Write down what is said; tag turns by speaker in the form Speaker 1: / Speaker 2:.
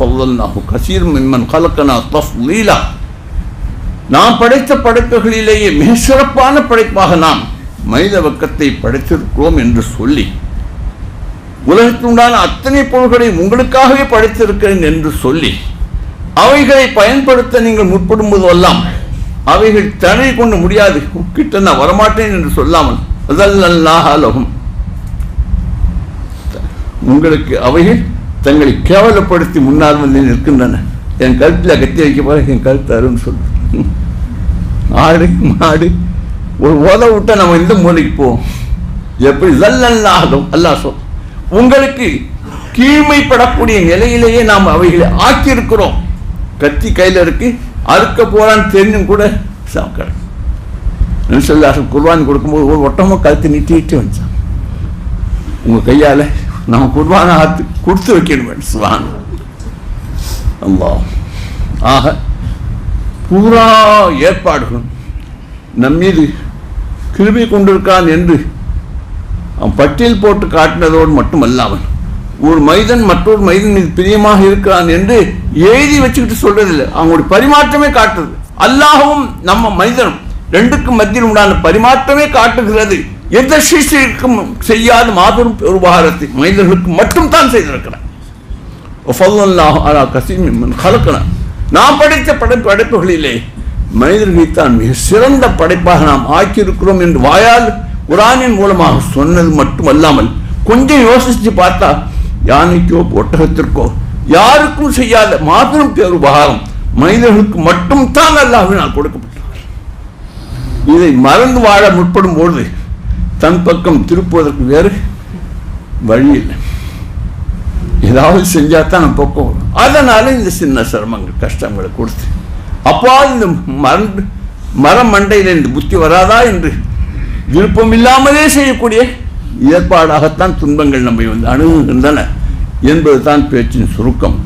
Speaker 1: ஃபல்லல்னாஹு கஸீரன் மிம்மன் கலக்கனா தஃலீலா. நாம் படைத்த படைப்புகளிலேயே மிக சிறப்பான படைப்பாக நாம் மனித வர்க்கத்தை படைத்திருக்கிறோம் என்று சொல்லி, உலகத்தில் உண்டான அத்தனை பொருள்களை உங்களுக்காகவே படைத்திருக்கிறேன் என்று சொல்லி, அவைகளை பயன்படுத்த நீங்கள் முற்படும் போதெல்லாம் அவைகள் தடை கொண்டு முடியாது, கிட்ட நான் வரமாட்டேன் என்று சொல்லாமல் அதல்லல்லாஹலகும், உங்களுக்கு அவைகள் தங்களை கேவலப்படுத்தி முன்னால் வந்து நிற்கின்றன. என் கழுத்தில் கத்தி வைக்க போற என் கழுத்து அருன்னு சொல்லு. ஆடு மாடு ஒரு உத விட்டா நம்ம இந்த மூலைக்கு போவோம். எப்படி ஜல்லல்லாஹும் அல்லாஹ் சொல், உங்களுக்கு கீழ்மைப்படக்கூடிய நிலையிலேயே நாம் அவைகளை ஆக்கியிருக்கிறோம். கத்தி கையில் இருக்கு, அறுக்க போறான்னு தெரிஞ்சும் கூட சாப்பிட்டாங்க. குர்பான் கொடுக்கும்போது ஒரு ஒட்டமாக கழுத்து நீட்டிட்டு வந்துச்சான். உங்க கையால நம்ம குர்பான ஆத்து கொடுத்து வைக்கணும் சுவான் அல்லாஹ். ஆக பூரா ஏற்பாடுகளும் நம் மீது கிருபை கொண்டிருக்கான் என்று அவன் பட்டியல் போட்டு காட்டினதோடு மட்டுமல்லாமல் ஒரு மனிதன் மற்றொரு மனிதன் மீது பிரியமாக இருக்கிறான் என்று எழுதி வச்சுக்கிட்டு சொல்றதில்லை, அவங்களுடைய பரிமாற்றமே காட்டுறது. அல்லாஹ்வும் நம்ம மனிதனும் ரெண்டுக்கும் மத்தியில் உண்டான பரிமாற்றமே காட்டுகிறது. எந்த சிஷ்யருக்கும் செய்யாத மாபெரும் உபகாரத்தை மனிதர்களுக்கு மட்டும் தான் செய்திருக்கிறான். நாம் படைத்த படைப்புகளிலே மனிதர்களைத்தான் மிக சிறந்த படைப்பாக நாம் ஆக்கியிருக்கிறோம் என்று வாயால் குர்ஆனின் மூலமாக சொன்னது மட்டுமல்லாமல் கொஞ்சம் யோசிச்சு பார்த்தா யானைக்கோ ஒட்டகத்திற்கோ யாருக்கும் செய்யாத மாபெரும் பேர் உபகாரம் மனிதர்களுக்கு மட்டும் தான் அல்லாஹ்வினால் கொடுக்கப்பட்டது. இதை மறந்து வாழ முற்படும் பொழுது தன் பக்கம் திருப்புவதற்கு வேறு வழி இல்லை. ஏதாவது செஞ்சா தான் நம்ம பக்கம் வரும். அதனால இந்த சின்ன சிரமங்கள் கஷ்டங்களை கொடுத்து அப்போ இந்த மரம் மண்டையில் இந்த புத்தி வராதா என்று விருப்பம் இல்லாமலே செய்யக்கூடிய ஏற்பாடாகத்தான் துன்பங்கள் நம்மை வந்து அணுகுகின்றன என்பது தான் பேச்சின் சுருக்கம்.